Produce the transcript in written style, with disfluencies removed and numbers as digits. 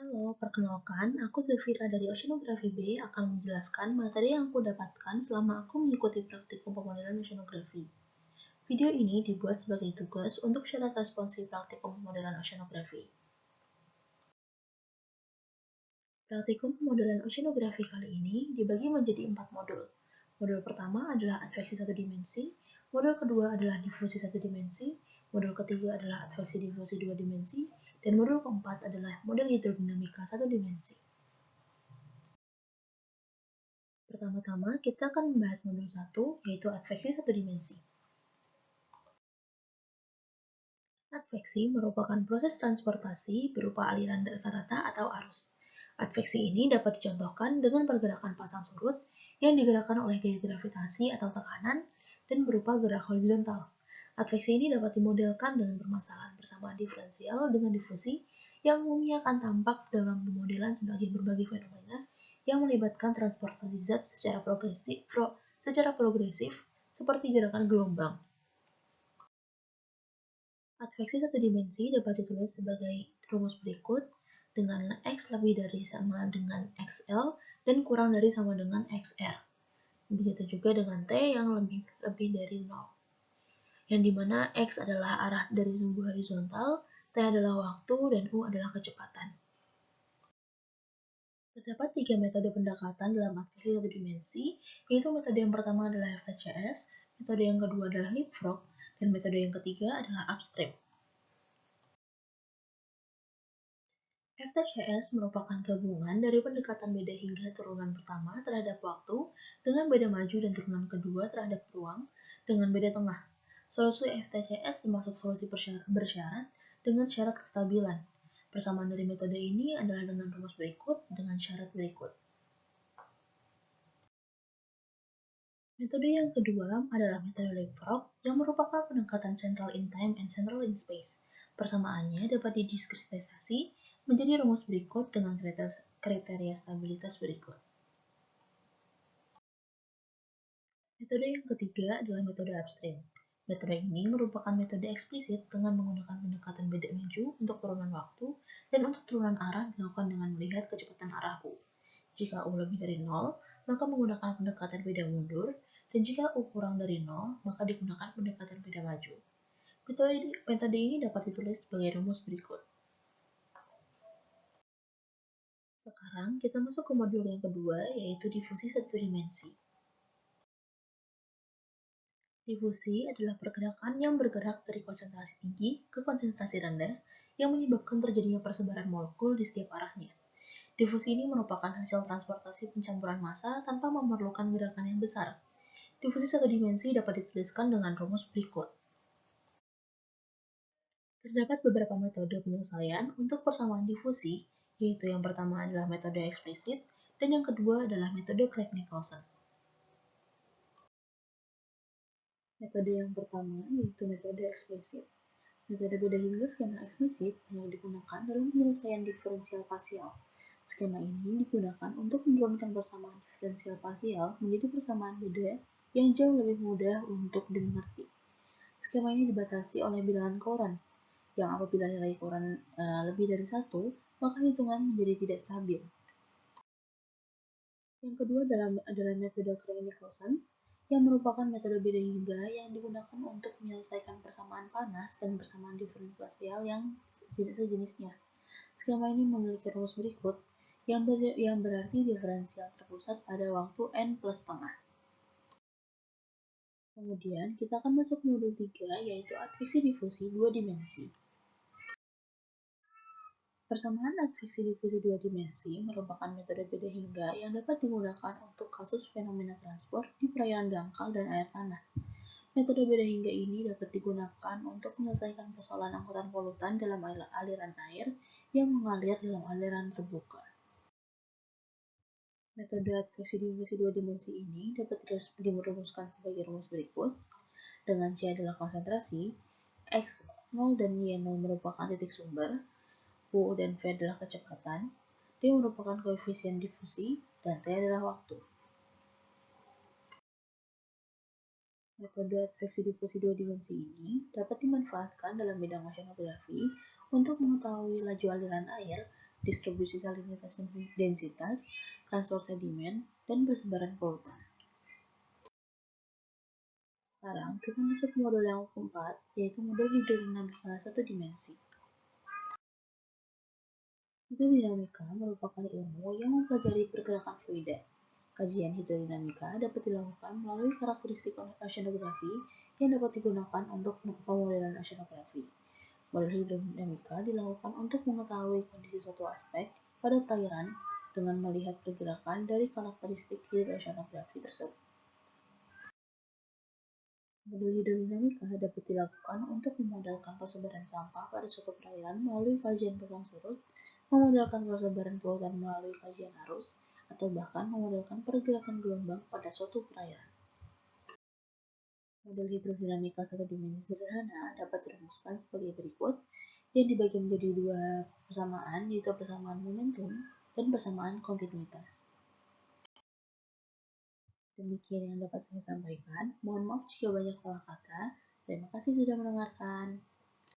Halo, perkenalkan, aku Zulfira dari Oceanografi B akan menjelaskan materi yang aku dapatkan selama aku mengikuti praktikum pemodelan oceanografi. Video ini dibuat sebagai tugas untuk syarat responsi praktikum pemodelan oceanografi. Praktikum pemodelan oceanografi kali ini dibagi menjadi 4 modul. Modul pertama adalah adveksi satu dimensi, modul kedua adalah difusi satu dimensi, modul ketiga adalah adveksi difusi dua dimensi, dan modul keempat adalah model hidrodinamika satu dimensi. Pertama-tama, kita akan membahas modul 1, yaitu adveksi satu dimensi. Adveksi merupakan proses transportasi berupa aliran rata-rata atau arus. Adveksi ini dapat dicontohkan dengan pergerakan pasang surut yang digerakkan oleh gaya gravitasi atau tekanan dan berupa gerak horizontal. Adveksi ini dapat dimodelkan dengan permasalahan persamaan diferensial dengan difusi yang umumnya akan tampak dalam pemodelan sebagai berbagai fenomena yang melibatkan transportasi zat secara progresif seperti gerakan gelombang. Adveksi satu dimensi dapat ditulis sebagai rumus berikut dengan X lebih dari sama dengan XL dan kurang dari sama dengan XR. Begitu juga dengan T yang lebih dari 0. Yang dimana X adalah arah dari sumbu horizontal, T adalah waktu, dan U adalah kecepatan. Terdapat 3 metode pendekatan dalam adveksi satu dimensi, yaitu metode yang pertama adalah FTCS, metode yang kedua adalah leapfrog, dan metode yang ketiga adalah upstream. FTCS merupakan gabungan dari pendekatan beda hingga turunan pertama terhadap waktu dengan beda maju dan turunan kedua terhadap ruang dengan beda tengah. Solusi FTCS termasuk solusi bersyarat dengan syarat kestabilan. Persamaan dari metode ini adalah dengan rumus berikut dengan syarat berikut. Metode yang kedua adalah metode leapfrog yang merupakan pendekatan central in time and central in space. Persamaannya dapat didiskretisasi menjadi rumus berikut dengan kriteria stabilitas berikut. Metode yang ketiga adalah metode upstream. Metode ini merupakan metode eksplisit dengan menggunakan pendekatan beda maju untuk turunan waktu dan untuk turunan arah dilakukan dengan melihat kecepatan arah U. Jika U lebih dari 0, maka menggunakan pendekatan beda mundur, dan jika U kurang dari 0, maka digunakan pendekatan beda maju. Metode ini dapat ditulis sebagai rumus berikut. Sekarang kita masuk ke modul yang kedua, yaitu difusi satu dimensi. Difusi adalah pergerakan yang bergerak dari konsentrasi tinggi ke konsentrasi rendah yang menyebabkan terjadinya persebaran molekul di setiap arahnya. Difusi ini merupakan hasil transportasi pencampuran massa tanpa memerlukan gerakan yang besar. Difusi satu dimensi dapat dituliskan dengan rumus berikut. Terdapat beberapa metode penyelesaian untuk persamaan difusi, yaitu yang pertama adalah metode eksplisit dan yang kedua adalah metode Craig-Nicholson. Metode yang pertama yaitu metode eksplisit. Metode beda hingga skema eksplisit yang digunakan dalam penyelesaian diferensial parsial. Skema ini digunakan untuk menurunkan persamaan diferensial parsial menjadi persamaan beda yang jauh lebih mudah untuk dimengerti. Skema ini dibatasi oleh bilangan Courant, yang apabila nilai Courant lebih dari 1, maka hitungan menjadi tidak stabil. Yang kedua adalah metode Craig-Nicholson, yang merupakan metode beda hingga yang digunakan untuk menyelesaikan persamaan panas dan persamaan diferensial yang sejenisnya. Skema ini memiliki rumus berikut, yang berarti diferensial terpusat pada waktu n plus setengah. Kemudian, kita akan masuk ke modul 3, yaitu adveksi difusi dua dimensi. Persamaan adveksi difusi dua dimensi merupakan metode beda hingga yang dapat digunakan untuk kasus fenomena transport di perairan dangkal dan air tanah. Metode beda hingga ini dapat digunakan untuk menyelesaikan persoalan angkutan polutan dalam aliran air yang mengalir dalam aliran terbuka. Metode adveksi difusi dua dimensi ini dapat dirumuskan sebagai rumus berikut, dengan C adalah konsentrasi, X0 dan Y0 merupakan titik sumber, U dan V adalah kecepatan, D merupakan koefisien difusi, dan T adalah waktu. Metode adveksi difusi dua dimensi ini dapat dimanfaatkan dalam bidang oceanografi untuk mengetahui laju aliran air distribusi salinitas densitas, transport sedimen, dan persebaran polutan. Sekarang kita masuk ke modul yang keempat, yaitu modul hidrodinamika satu dimensi. Hidrodinamika merupakan ilmu yang mempelajari pergerakan fluida. Kajian hidrodinamika dapat dilakukan melalui karakteristik oceanografi yang dapat digunakan untuk pemodelan oceanografi. Model hidrodinamika dilakukan untuk mengetahui kondisi suatu aspek pada perairan dengan melihat pergerakan dari karakteristik hidroceanografi tersebut. Model hidrodinamika dapat dilakukan untuk memodelkan persebaran sampah pada suatu perairan melalui kajian pasang surut, memodelkan persebaran polutan melalui kajian arus, atau bahkan memodelkan pergerakan gelombang pada suatu perairan. Model hidrodinamika satu dimensi sederhana dapat dirumuskan sebagai berikut, yang dibagi menjadi dua persamaan, yaitu persamaan momentum dan persamaan kontinuitas. Demikian yang dapat saya sampaikan. Mohon maaf jika banyak salah kata. Terima kasih sudah mendengarkan.